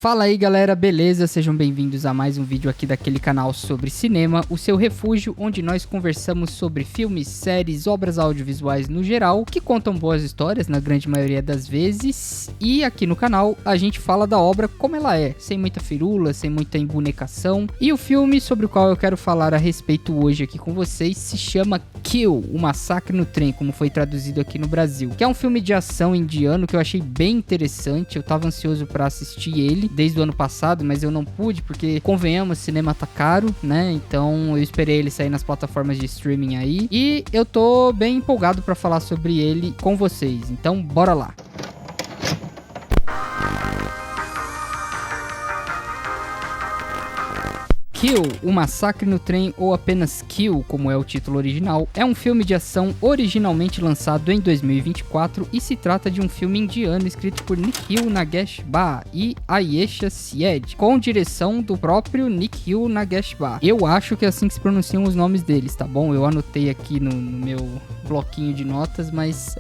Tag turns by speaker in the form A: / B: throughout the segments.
A: Fala aí galera, beleza? Sejam bem-vindos a mais um vídeo aqui daquele canal sobre cinema, o seu refúgio, onde nós conversamos sobre filmes, séries, obras audiovisuais no geral, que contam boas histórias na grande maioria das vezes, e aqui no canal a gente fala da obra como ela é, sem muita firula, sem muita embonecação, e o filme sobre o qual eu quero falar a respeito hoje aqui com vocês se chama Kill, o Massacre no Trem, como foi traduzido aqui no Brasil, que é um filme de ação indiano que eu achei bem interessante, eu tava ansioso pra assistir ele desde o ano passado, mas eu não pude, porque, convenhamos, cinema tá caro, né? Então eu esperei ele sair nas plataformas de streaming aí. E eu tô bem empolgado pra falar sobre ele com vocês. Então, bora lá! Kill, o Massacre no Trem, ou apenas Kill, como é o título original, é um filme de ação originalmente lançado em 2024 e se trata de um filme indiano escrito por Nikhil Nageshbaa e Ayesha Syed, com direção do próprio Nikhil Nageshbaa. Eu acho que é assim que se pronunciam os nomes deles, tá bom? Eu anotei aqui no meu bloquinho de notas, mas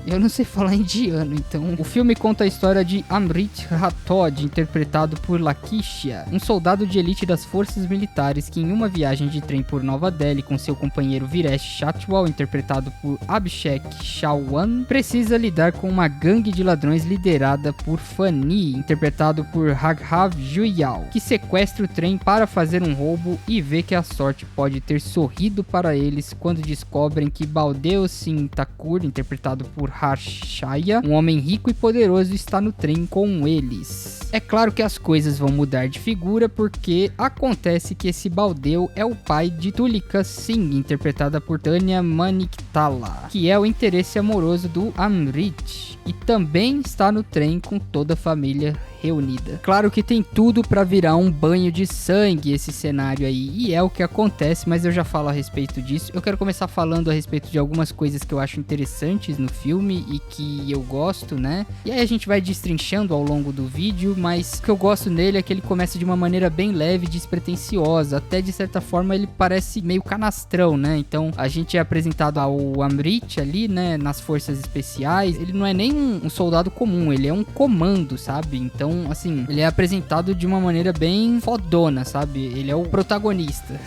A: eu não sei falar indiano, então... O filme conta a história de Amrit Rathod, interpretado por Lakshya, um soldado de elite das forças militares que em uma viagem de trem por Nova Delhi com seu companheiro Viresh Chatwal, interpretado por Abhishek Chawan, precisa lidar com uma gangue de ladrões liderada por Fani, interpretado por Raghav Juyal, que sequestra o trem para fazer um roubo e vê que a sorte pode ter sorrido para eles quando descobrem que Baldeo Singh Thakur, interpretado por Harshaya, um homem rico e poderoso, está no trem com eles. É claro que as coisas vão mudar de figura porque acontece que esse Baldeo é o pai de Tulika Singh, interpretada por Tanya Maniktala, que é o interesse amoroso do Amrit, e também está no trem com toda a família reunida. Claro que tem tudo pra virar um banho de sangue esse cenário aí, e é o que acontece, mas eu já falo a respeito disso. Eu quero começar falando a respeito de algumas coisas que eu acho interessantes no filme e que eu gosto, né? E aí a gente vai destrinchando ao longo do vídeo, mas o que eu gosto nele é que ele começa de uma maneira bem leve e despretensiosa, até de certa forma ele parece meio canastrão, né? Então a gente é apresentado ao Amrit ali, né, nas forças especiais. Ele não é nem um soldado comum, ele é um comando, sabe? Então, assim, ele é apresentado de uma maneira bem fodona, sabe? Ele é o protagonista.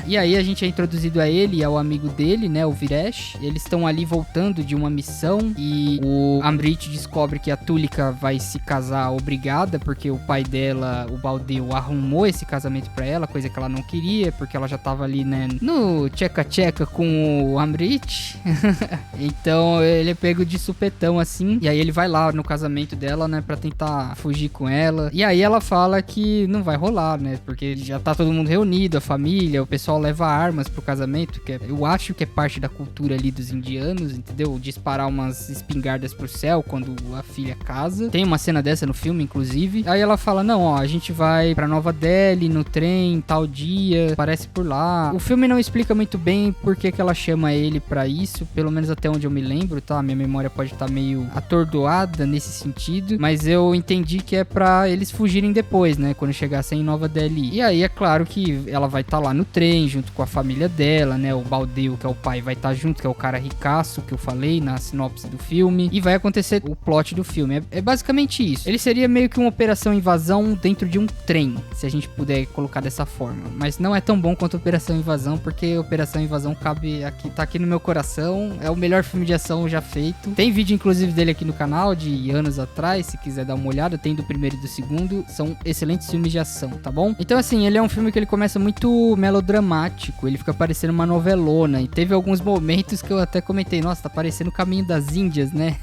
A: E aí a gente é introduzido a ele e ao amigo dele, né, o Viresh. Eles estão ali voltando de uma missão e o Amrit descobre que a Tulika vai se casar obrigada, porque o pai dela, o Baldeo, arrumou esse casamento pra ela, coisa que ela não queria, porque ela já tava ali, né, no tcheca-tcheca com o Amrit. Então ele é pego de supetão, assim, e aí ele vai lá no casamento dela, né, pra tentar fugir com ela. E aí ela fala que não vai rolar, né, porque já tá todo mundo reunido, a família, o pessoal leva armas pro casamento, que eu acho que é parte da cultura ali dos indianos, entendeu? Disparar umas espingardas pro céu quando a filha casa. Tem uma cena dessa no filme, inclusive. Aí ela fala, não, ó, a gente vai pra Nova Delhi no trem, tal dia, parece por lá. O filme não explica muito bem por que ela chama ele pra isso, pelo menos até onde eu me lembro, tá? Minha memória pode estar meio atordoada nesse sentido, mas eu entendi que é pra eles fugirem depois, né, quando chegassem em Nova Delhi. E aí é claro que ela vai estar lá no trem, junto com a família dela, né, o Baldeo, que é o pai, vai estar junto, que é o cara ricaço que eu falei na sinopse do filme, e vai acontecer o plot do filme. É basicamente isso. Ele seria meio que uma operação invasão dentro de um trem, se a gente puder colocar dessa forma, mas não é tão bom quanto Operação Invasão, porque Operação Invasão cabe aqui, tá aqui no meu coração, é o melhor filme de ação já feito. Tem vídeo inclusive dele aqui no canal de anos atrás, se quiser dar uma olhada, tem do primeiro e do segundo, são excelentes filmes de ação, tá bom? Então assim, ele é um filme que ele começa muito melodramático, ele fica parecendo uma novelona, e teve alguns momentos que eu até comentei, nossa, tá parecendo o Caminho das Índias, né?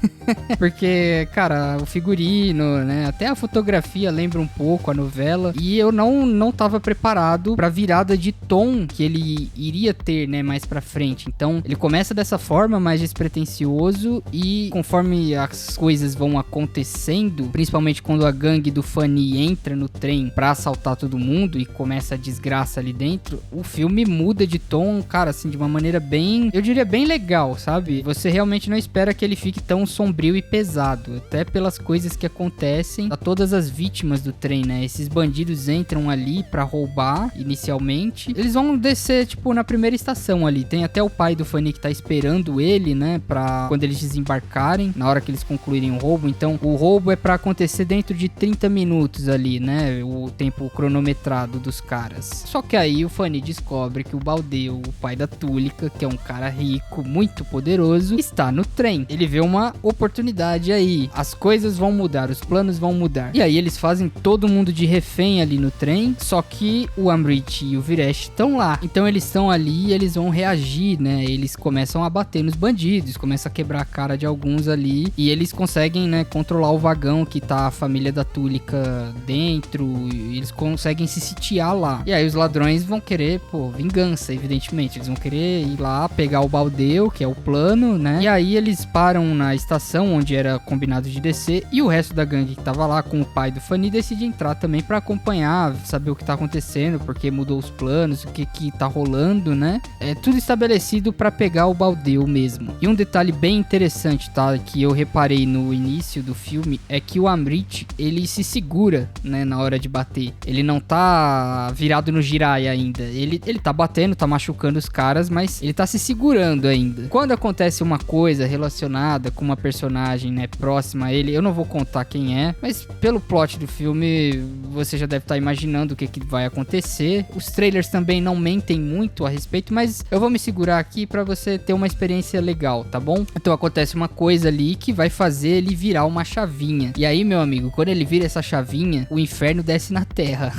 A: Porque, cara, o figurino, né, até a fotografia lembra um pouco a novela, e eu não tava preparado pra virada de tom que ele iria ter, né, mais pra frente. Então, ele começa dessa forma, mais despretensioso, e conforme as coisas vão acontecendo, principalmente quando a gangue do Fani entra no trem pra assaltar todo mundo e começa a desgraça ali dentro, o filme muda de tom, cara, assim, de uma maneira bem, eu diria bem legal, sabe? Você realmente não espera que ele fique tão sombrio e pesado, até pelas coisas que acontecem a todas as vítimas do trem, né? Esses bandidos entram ali pra roubar, inicialmente. Eles vão descer, tipo, na primeira estação ali. Tem até o pai do Fani que tá tá esperando ele, né, pra quando eles desembarcarem, na hora que eles concluírem o roubo. Então, o roubo é pra acontecer dentro de 30 minutos ali, né, o tempo cronometrado dos caras. Só que aí o Fanny descobre que o Baldeo, o pai da Túlica, que é um cara rico, muito poderoso, está no trem. Ele vê uma oportunidade aí. As coisas vão mudar, os planos vão mudar. E aí eles fazem todo mundo de refém ali no trem, só que o Amrit e o Viresh estão lá. Então eles estão ali e eles vão reagir, né? Eles começam a bater nos bandidos, começam a quebrar a cara de alguns ali, e eles conseguem, né, controlar o vagão que tá a família da Túlica dentro, e eles conseguem se sitiar lá. E aí os ladrões vão querer, vingança, evidentemente. Eles vão querer ir lá, pegar o Baldeo, que é o plano, né? E aí eles param na estação onde era combinado de descer, e o resto da gangue que tava lá com o pai do Fanny decide entrar também pra acompanhar, saber o que tá acontecendo, porque mudou os planos, o que tá rolando, né? É tudo estabelecido pra pegar o Baldeo mesmo. E um detalhe bem interessante, tá? Que eu reparei no início do filme, é que o Amrit, ele se segura, né, na hora de bater. Ele não tá virado no Jiraiya ainda. Ele tá batendo, tá machucando os caras, mas ele tá se segurando ainda. Quando acontece uma coisa relacionada com uma personagem, né, próxima a ele, eu não vou contar quem é, mas pelo plot do filme, você já deve estar imaginando o que vai acontecer. Os trailers também não mentem muito a respeito, mas eu vou me segurar aqui pra você ter uma experiência legal, tá bom? Então acontece uma coisa ali que vai fazer ele virar uma chavinha. E aí, meu amigo, quando ele vira essa chavinha, o inferno desce na terra.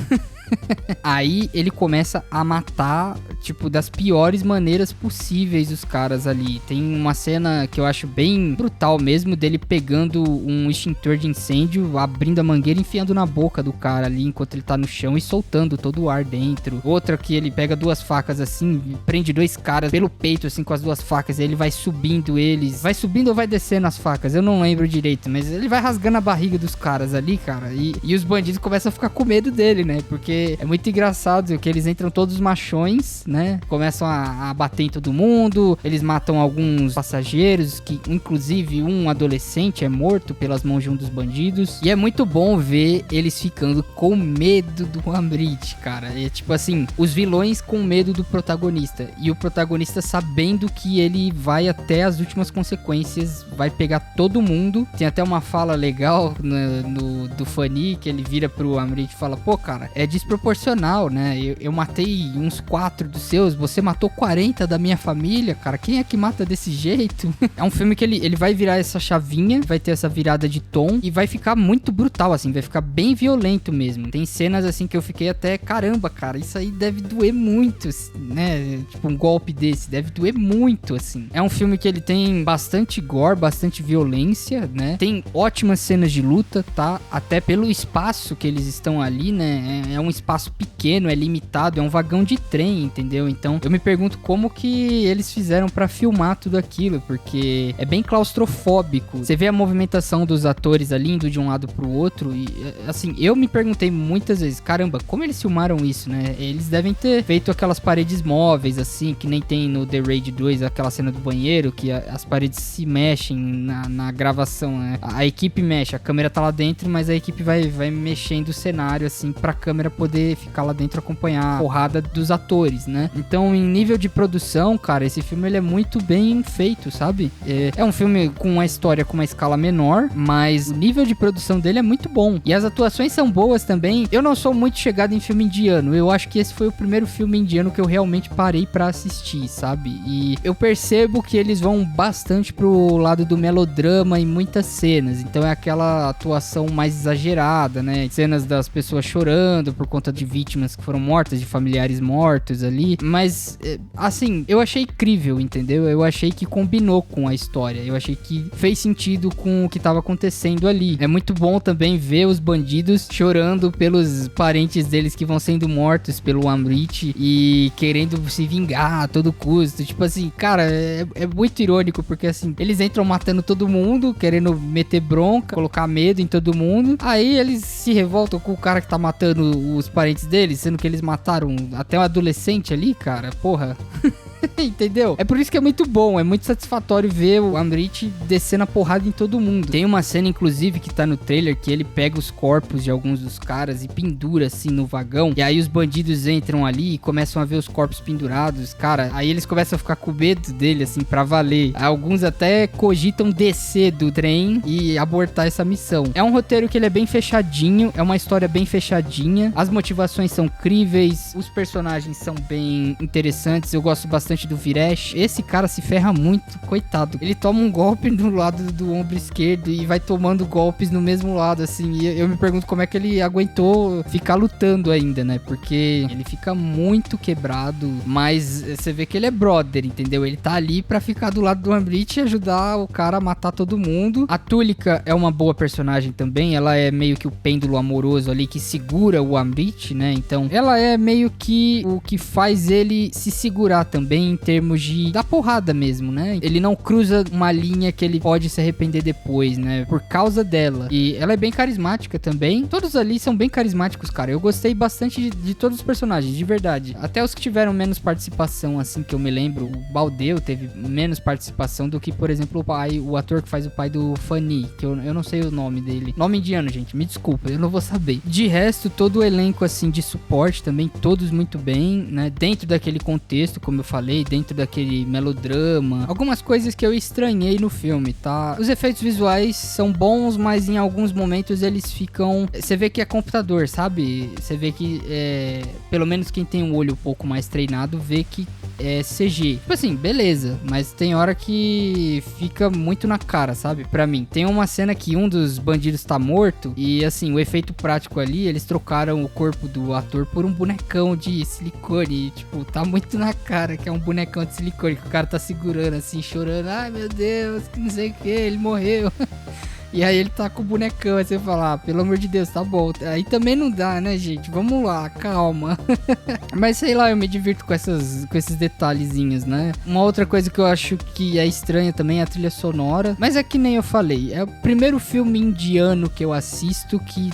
A: Aí ele começa a matar, tipo, das piores maneiras possíveis os caras ali. Tem uma cena que eu acho bem brutal mesmo, dele pegando um extintor de incêndio, abrindo a mangueira e enfiando na boca do cara ali enquanto ele tá no chão e soltando todo o ar dentro. Outra que ele pega duas facas assim, prende dois caras pelo peito assim com as duas facas, e ele vai subindo eles. Vai subindo ou vai descendo as facas? Eu não lembro direito, mas ele vai rasgando a barriga dos caras ali, cara. E os bandidos começam a ficar com medo dele, né? Porque é muito engraçado que eles entram todos machões, né? Começam a bater em todo mundo. Eles matam alguns passageiros, que inclusive um adolescente é morto pelas mãos de um dos bandidos. E é muito bom ver eles ficando com medo do Amrit, cara. É tipo assim, os vilões com medo do protagonista. E o protagonista sabendo que ele vai até as últimas consequências, vai pegar todo mundo. Tem até uma fala legal do Fanny, que ele vira pro Amrit e fala: pô, cara, é desproporcional, né? Eu matei uns 4 dos seus, você matou 40 da minha família, cara. Quem é que mata desse jeito? É um filme que ele vai virar essa chavinha, vai ter essa virada de tom e vai ficar muito brutal, assim, vai ficar bem violento mesmo. Tem cenas, assim, que eu fiquei até, caramba, cara, isso aí deve doer muito, né? Tipo, um golpe desse, deve doer muito, assim. É um filme que ele tem bastante gore, bastante violência, né? Tem ótimas cenas de luta, tá? Até pelo espaço que eles estão ali, né? É um espaço pequeno, é limitado, é um vagão de trem, entendeu? Então eu me pergunto como que eles fizeram pra filmar tudo aquilo, porque é bem claustrofóbico. Você vê a movimentação dos atores ali indo de um lado pro outro e, assim, eu me perguntei muitas vezes, caramba, como eles filmaram isso, né? Eles devem ter feito aquelas paredes móveis, assim, que nem tem no The Raid 2, aquela cena do banheiro, que as paredes se mexem na gravação, né? A equipe mexe, a câmera tá lá dentro, mas a equipe vai mexendo o cenário, assim, pra câmera poder ficar lá dentro, acompanhar a porrada dos atores, né? Então, em nível de produção, cara, esse filme ele é muito bem feito, sabe? É um filme com uma história com uma escala menor, mas o nível de produção dele é muito bom. E as atuações são boas também. Eu não sou muito chegado em filme indiano. Eu acho que esse foi o primeiro filme indiano que eu realmente parei pra assistir, sabe? E eu percebo que eles vão bastante pro lado do melodrama em muitas cenas. Então é aquela atuação mais exagerada, né? Cenas das pessoas chorando por conta de vítimas que foram mortas, de familiares mortos ali. Mas, assim, eu achei incrível, entendeu? Eu achei que combinou com a história. Eu achei que fez sentido com o que tava acontecendo ali. É muito bom também ver os bandidos chorando pelos parentes deles que vão sendo mortos pelo Amrit e querendo se vingar a todo custo. Tipo assim, cara, é muito irônico, porque assim, eles entram matando todo mundo, querendo meter bronca, colocar medo em todo mundo. Aí eles se revoltam com o cara que tá matando os parentes deles, sendo que eles mataram até um adolescente ali, cara. Porra. Entendeu? É por isso que é muito bom, é muito satisfatório ver o Amrit descendo a porrada em todo mundo. Tem uma cena, inclusive, que tá no trailer, que ele pega os corpos de alguns dos caras e pendura, assim, no vagão. E aí os bandidos entram ali e começam a ver os corpos pendurados. Cara, aí eles começam a ficar com medo dele, assim, pra valer. Alguns até cogitam descer do trem e abortar essa missão. É um roteiro que ele é bem fechadinho, é uma história bem fechadinha. As motivações são críveis, os personagens são bem interessantes. Eu gosto bastante do Viresh. Esse cara se ferra muito, coitado. Ele toma um golpe no lado do ombro esquerdo e vai tomando golpes no mesmo lado, assim. E eu me pergunto como é que ele aguentou ficar lutando ainda, né? Porque ele fica muito quebrado, mas você vê que ele é brother, entendeu? Ele tá ali pra ficar do lado do Amrit e ajudar o cara a matar todo mundo. A Tulika é uma boa personagem também. Ela é meio que o pêndulo amoroso ali que segura o Amrit, né? Então, ela é meio que o que faz ele se segurar também em termos de da porrada mesmo, né? Ele não cruza uma linha que ele pode se arrepender depois, né? Por causa dela. E ela é bem carismática também. Todos ali são bem carismáticos, cara. Eu gostei bastante de todos os personagens, de verdade. Até os que tiveram menos participação, assim, que eu me lembro. O Baldeu teve menos participação do que, por exemplo, o ator que faz o pai do Fanny, que eu não sei o nome dele. Nome indiano, gente, me desculpa, eu não vou saber. De resto, todo o elenco, assim, de suporte também, todos muito bem, né? Dentro daquele contexto, como eu falei, dentro daquele melodrama. Algumas coisas que eu estranhei no filme, tá? Os efeitos visuais são bons, mas em alguns momentos eles ficam... Você vê que é computador, sabe? Você vê que, pelo menos quem tem um olho um pouco mais treinado, vê que é CG. Tipo assim, beleza, mas tem hora que fica muito na cara, sabe? Pra mim. Tem uma cena que um dos bandidos tá morto e, assim, o efeito prático ali, eles trocaram o corpo do ator por um bonecão de silicone. E, tipo, tá muito na cara que é um bonecão de silicone que o cara tá segurando, assim, chorando. Ai, meu Deus, que não sei o que, ele morreu. E aí ele tá com o bonecão, aí você fala, pelo amor de Deus, tá bom. Aí também não dá, né, gente? Vamos lá, calma. Mas sei lá, eu me divirto com esses detalhezinhos, né? Uma outra coisa que eu acho que é estranha também é a trilha sonora. Mas é que nem eu falei, é o primeiro filme indiano que eu assisto que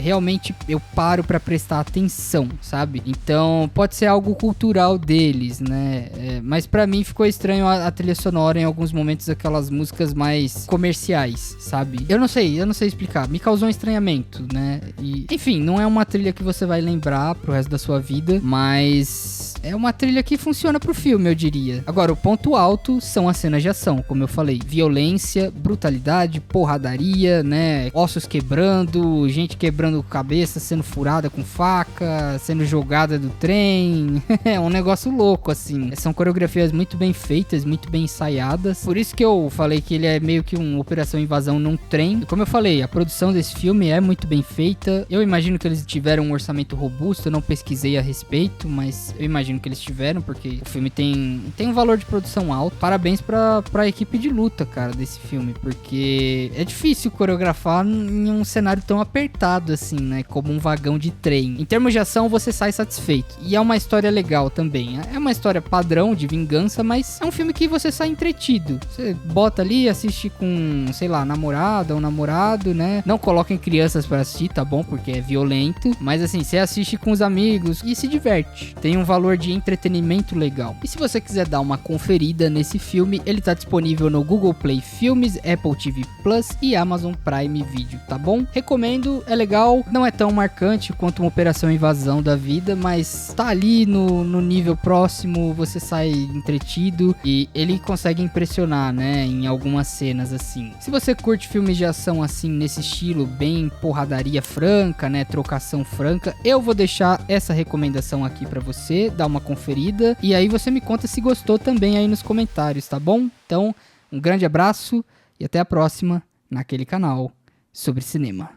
A: realmente eu paro pra prestar atenção, sabe? Então pode ser algo cultural deles, né? Mas pra mim ficou estranho a trilha sonora em alguns momentos, aquelas músicas mais comerciais, sabe? Eu não sei explicar, me causou um estranhamento, né? E, enfim, não é uma trilha que você vai lembrar pro resto da sua vida, mas é uma trilha que funciona pro filme, eu diria. Agora, o ponto alto são as cenas de ação, como eu falei, violência, brutalidade, porradaria, né? Ossos quebrando, gente quebrando cabeça, sendo furada com faca, sendo jogada do trem. É um negócio louco, assim. São coreografias muito bem feitas, muito bem ensaiadas. Por isso que eu falei que ele é meio que uma operação invasão num trem. E como eu falei, a produção desse filme é muito bem feita. Eu imagino que eles tiveram um orçamento robusto, eu não pesquisei a respeito, mas eu imagino que eles tiveram, porque o filme tem um valor de produção alto. Parabéns pra equipe de luta, cara, desse filme, porque é difícil coreografar em um cenário tão apertado assim, né, como um vagão de trem. Em termos de ação, você sai satisfeito. E é uma história legal também. É uma história padrão de vingança, mas é um filme que você sai entretido. Você bota ali, assiste com, sei lá, namorada ou namorado, né? Não coloquem crianças pra assistir, tá bom? Porque é violento. Mas assim, você assiste com os amigos e se diverte. Tem um valor de entretenimento legal. E se você quiser dar uma conferida nesse filme, ele tá disponível no Google Play Filmes, Apple TV Plus e Amazon Prime Video, tá bom? Recomendo, é legal, não é tão marcante quanto uma Operação Invasão da vida, mas tá ali no nível próximo, você sai entretido e ele consegue impressionar, né, em algumas cenas assim. Se você curte filmes de ação assim, nesse estilo, bem porradaria franca, né, trocação franca, eu vou deixar essa recomendação aqui pra você, dar uma conferida, e aí você me conta se gostou também aí nos comentários, tá bom? Então, um grande abraço e até a próxima naquele canal sobre cinema.